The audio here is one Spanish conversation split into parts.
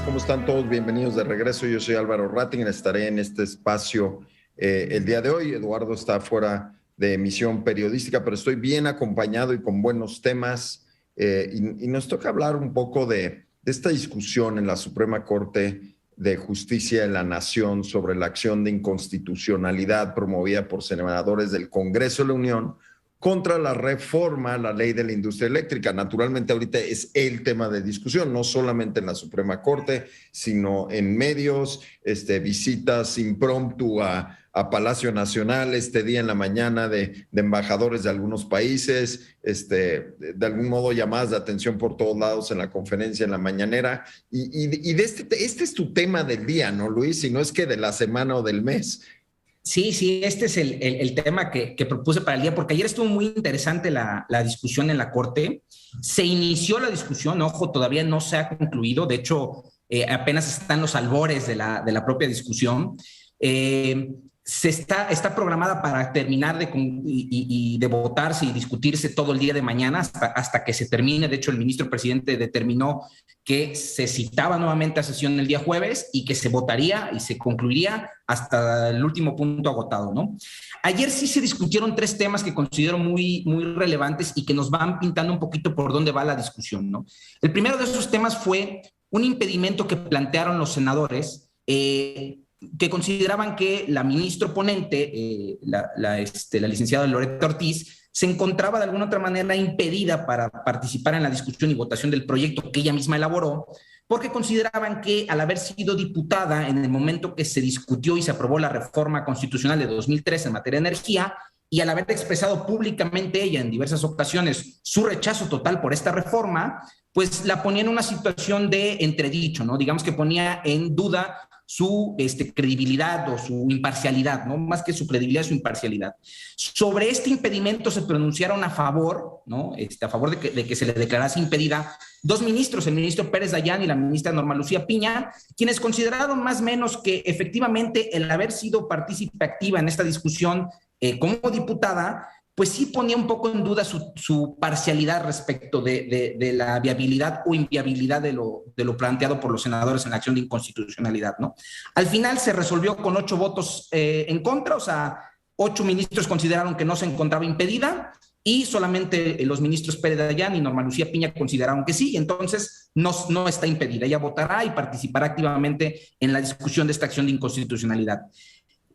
¿Cómo están todos? Bienvenidos de regreso. Yo soy Álvaro Rattinger, estaré en este espacio el día de hoy. Eduardo está fuera de emisión periodística, pero estoy bien acompañado y con buenos temas. Y nos toca hablar un poco de esta discusión en la Suprema Corte de Justicia de la Nación sobre la acción de inconstitucionalidad promovida por senadores del Congreso de la Unión contra la reforma a la ley de la industria eléctrica. Naturalmente, ahorita es el tema de discusión, no solamente en la Suprema Corte, sino en medios, visitas impromptu a Palacio Nacional este día en la mañana de embajadores de algunos países, de algún modo llamadas de atención por todos lados en la conferencia, en la mañanera. Y este es tu tema del día, ¿no, Luis? Si no es que de la semana o del mes. Sí, este es el tema que propuse para el día, porque ayer estuvo muy interesante la discusión en la Corte. Se inició la discusión, ojo, todavía no se ha concluido, de hecho, apenas están los albores de la propia discusión. Está programada para terminar de votarse y discutirse todo el día de mañana hasta que se termine. De hecho, el ministro presidente determinó que se citaba nuevamente a sesión el día jueves y que se votaría y se concluiría hasta el último punto agotado, ¿no? Ayer sí se discutieron tres temas que considero muy, muy relevantes y que nos van pintando un poquito por dónde va la discusión, ¿no? El primero de esos temas fue un impedimento que plantearon los senadores que consideraban que la ministra ponente, la licenciada Loretta Ortiz, se encontraba de alguna otra manera impedida para participar en la discusión y votación del proyecto que ella misma elaboró, porque consideraban que al haber sido diputada en el momento que se discutió y se aprobó la reforma constitucional de 2013 en materia de energía, y al haber expresado públicamente ella en diversas ocasiones su rechazo total por esta reforma, pues la ponía en una situación de entredicho, ¿no? Digamos que ponía en duda su credibilidad o su imparcialidad, ¿no? Más que su credibilidad, su imparcialidad. Sobre este impedimento se pronunciaron a favor, ¿no? A favor de que se le declarase impedida dos ministros, el ministro Pérez Dayán y la ministra Norma Lucía Piña, quienes consideraron más o menos que efectivamente el haber sido partícipe activa en esta discusión como diputada, pues sí ponía un poco en duda su parcialidad respecto de la viabilidad o inviabilidad de lo planteado por los senadores en la acción de inconstitucionalidad, ¿no? Al final se resolvió con 8 votos en contra, o sea, 8 ministros consideraron que no se encontraba impedida y solamente los ministros Pérez Dayán y Norma Lucía Piña consideraron que sí, y entonces no está impedida. Ella votará y participará activamente en la discusión de esta acción de inconstitucionalidad.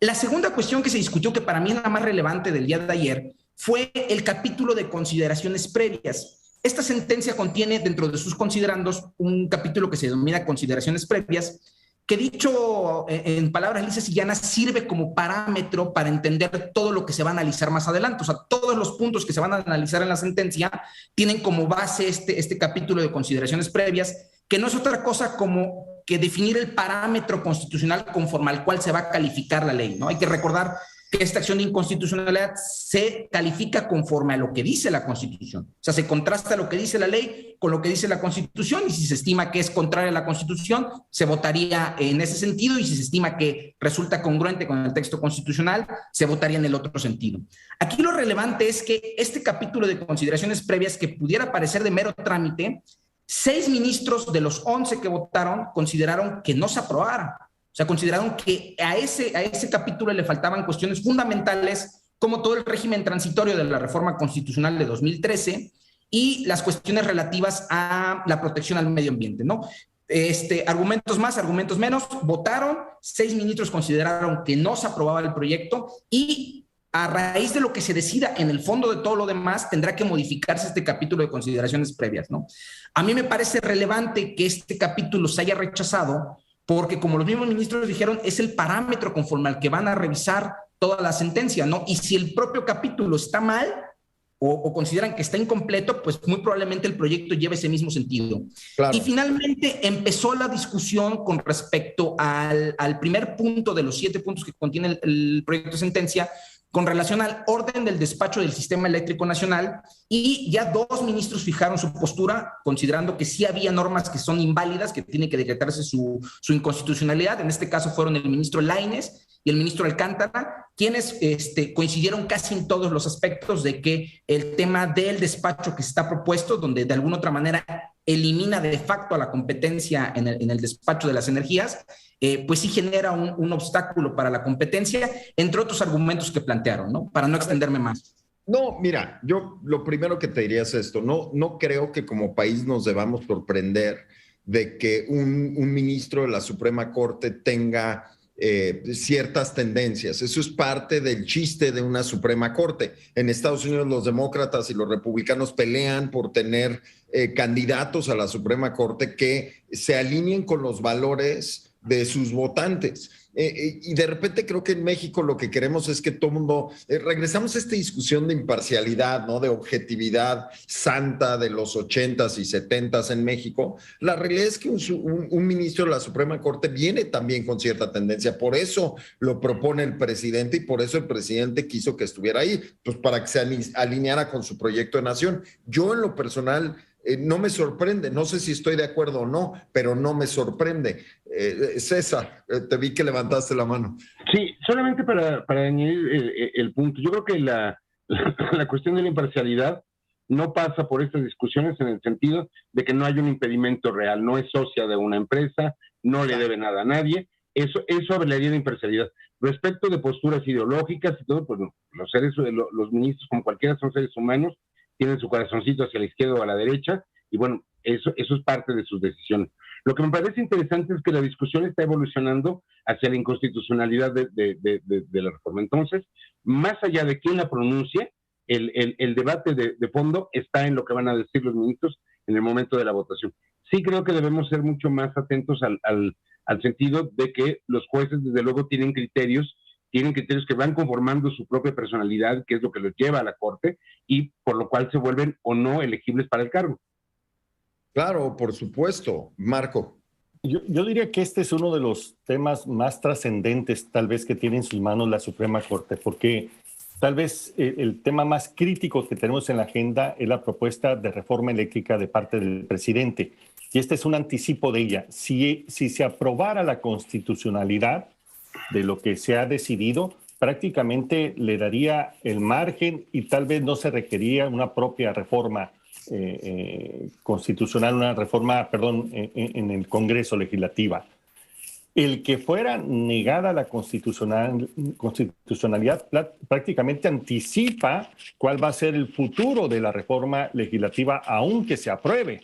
La segunda cuestión que se discutió, que para mí es la más relevante del día de ayer, fue el capítulo de consideraciones previas. Esta sentencia contiene dentro de sus considerandos un capítulo que se denomina consideraciones previas, que dicho en palabras lisas y llanas sirve como parámetro para entender todo lo que se va a analizar más adelante. O sea, todos los puntos que se van a analizar en la sentencia tienen como base este capítulo de consideraciones previas, que no es otra cosa como que definir el parámetro constitucional conforme al cual se va a calificar la ley, ¿no? Hay que recordar que esta acción de inconstitucionalidad se califica conforme a lo que dice la Constitución. O sea, se contrasta lo que dice la ley con lo que dice la Constitución, y si se estima que es contraria a la Constitución, se votaría en ese sentido, y si se estima que resulta congruente con el texto constitucional, se votaría en el otro sentido. Aquí lo relevante es que este capítulo de consideraciones previas, que pudiera parecer de mero trámite, 6 ministros de los 11 que votaron consideraron que no se aprobara. O sea, consideraron que a ese capítulo le faltaban cuestiones fundamentales, como todo el régimen transitorio de la reforma constitucional de 2013 y las cuestiones relativas a la protección al medio ambiente, ¿no? Argumentos más, argumentos menos, votaron, 6 ministros consideraron que no se aprobaba el proyecto, y a raíz de lo que se decida en el fondo de todo lo demás, tendrá que modificarse este capítulo de consideraciones previas, ¿no? A mí me parece relevante que este capítulo se haya rechazado, porque como los mismos ministros dijeron, es el parámetro conforme al que van a revisar toda la sentencia, ¿no? Y si el propio capítulo está mal o consideran que está incompleto, pues muy probablemente el proyecto lleve ese mismo sentido. Claro. Y finalmente empezó la discusión con respecto al primer punto de los 7 puntos que contiene el proyecto de sentencia, con relación al orden del despacho del Sistema Eléctrico Nacional, y ya 2 ministros fijaron su postura, considerando que sí había normas que son inválidas, que tiene que decretarse su inconstitucionalidad. En este caso fueron el ministro Lainez y el ministro Alcántara, quienes coincidieron casi en todos los aspectos de que el tema del despacho que se está propuesto, donde de alguna otra manera elimina de facto a la competencia en el despacho de las energías, pues sí genera un obstáculo para la competencia, entre otros argumentos que plantearon, ¿no? Para no extenderme más. No, mira, yo lo primero que te diría es esto, no creo que como país nos debamos sorprender de que un ministro de la Suprema Corte tenga ciertas tendencias. Eso es parte del chiste de una Suprema Corte. En Estados Unidos los demócratas y los republicanos pelean por tener candidatos a la Suprema Corte que se alineen con los valores de sus votantes. Y de repente creo que en México lo que queremos es que todo el mundo, regresamos a esta discusión de imparcialidad, ¿no? De objetividad santa de los 80s y 70s en México. La realidad es que un ministro de la Suprema Corte viene también con cierta tendencia, por eso lo propone el presidente y por eso el presidente quiso que estuviera ahí, pues para que se alineara con su proyecto de nación. Yo en lo personal no me sorprende, no sé si estoy de acuerdo o no, pero no me sorprende. César, te vi que levantaste la mano. Sí, solamente para añadir el punto. Yo creo que la cuestión de la imparcialidad no pasa por estas discusiones en el sentido de que no hay un impedimento real, no es socia de una empresa, no le debe nada a nadie. Eso hablaría de imparcialidad. Respecto de posturas ideológicas y todo, pues los ministros, como cualquiera, son seres humanos, tienen su corazoncito hacia la izquierda o a la derecha, y bueno, eso es parte de sus decisiones. Lo que me parece interesante es que la discusión está evolucionando hacia la inconstitucionalidad de la reforma. Entonces, más allá de quién la pronuncie, el debate de fondo está en lo que van a decir los ministros en el momento de la votación. Sí creo que debemos ser mucho más atentos al sentido de que los jueces, desde luego, tienen criterios que van conformando su propia personalidad, que es lo que los lleva a la Corte, y por lo cual se vuelven o no elegibles para el cargo. Claro, por supuesto. Marco. Yo diría que este es uno de los temas más trascendentes, tal vez, que tiene en sus manos la Suprema Corte, porque tal vez el tema más crítico que tenemos en la agenda es la propuesta de reforma eléctrica de parte del presidente, y este es un anticipo de ella. Si se aprobara la constitucionalidad de lo que se ha decidido, prácticamente le daría el margen y tal vez no se requería una propia reforma constitucional, una reforma, en el Congreso legislativa. El que fuera negada la constitucionalidad prácticamente anticipa cuál va a ser el futuro de la reforma legislativa, aunque se apruebe.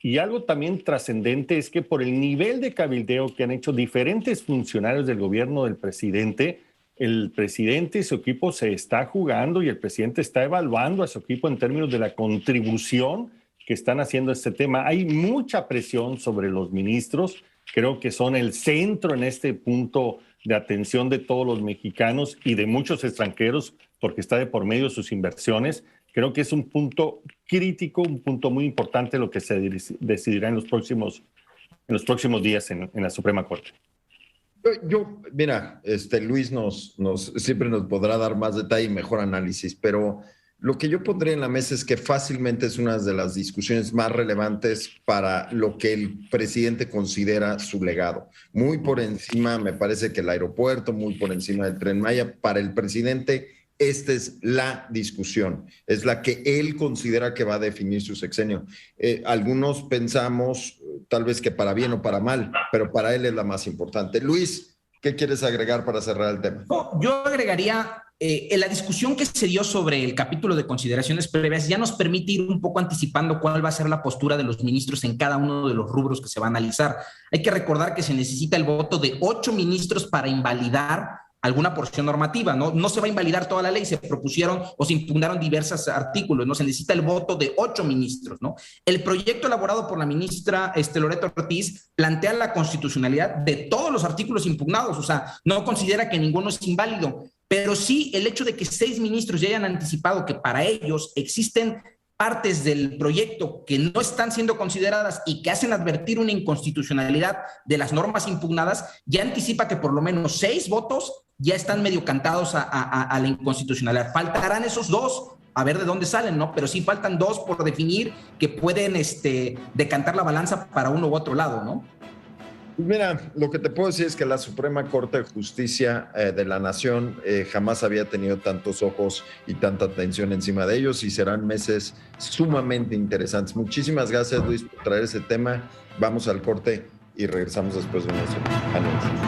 Y algo también trascendente es que por el nivel de cabildeo que han hecho diferentes funcionarios del gobierno del presidente, el presidente y su equipo se está jugando y el presidente está evaluando a su equipo en términos de la contribución que están haciendo a este tema. Hay mucha presión sobre los ministros. Creo que son el centro en este punto de atención de todos los mexicanos y de muchos extranjeros, porque está de por medio sus inversiones. Creo que es un punto crítico, un punto muy importante lo que se decidirá en los próximos días en la Suprema Corte. Mira, Luis siempre nos podrá dar más detalle y mejor análisis, pero lo que yo pondría en la mesa es que fácilmente es una de las discusiones más relevantes para lo que el presidente considera su legado. Muy por encima, me parece que el aeropuerto, muy por encima del Tren Maya, para el presidente esta es la discusión, es la que él considera que va a definir su sexenio. Algunos pensamos tal vez que para bien o para mal, pero para él es la más importante. Luis, ¿qué quieres agregar para cerrar el tema? Yo agregaría, en la discusión que se dio sobre el capítulo de consideraciones previas ya nos permite ir un poco anticipando cuál va a ser la postura de los ministros en cada uno de los rubros que se va a analizar. Hay que recordar que se necesita el voto de 8 ministros para invalidar alguna porción normativa, ¿no? No se va a invalidar toda la ley, se propusieron o se impugnaron diversos artículos, ¿no? Se necesita el voto de 8 ministros, ¿no? El proyecto elaborado por la ministra Loreto Ortiz plantea la constitucionalidad de todos los artículos impugnados, o sea, no considera que ninguno es inválido, pero sí el hecho de que 6 ministros ya hayan anticipado que para ellos existen partes del proyecto que no están siendo consideradas y que hacen advertir una inconstitucionalidad de las normas impugnadas, ya anticipa que por lo menos 6 votos ya están medio cantados a la inconstitucionalidad. Faltarán esos 2, a ver de dónde salen, ¿no? Pero sí faltan 2 por definir que pueden decantar la balanza para uno u otro lado, ¿no? Mira, lo que te puedo decir es que la Suprema Corte de Justicia de la Nación jamás había tenido tantos ojos y tanta atención encima de ellos y serán meses sumamente interesantes. Muchísimas gracias, Luis, por traer ese tema. Vamos al corte y regresamos después de unos años.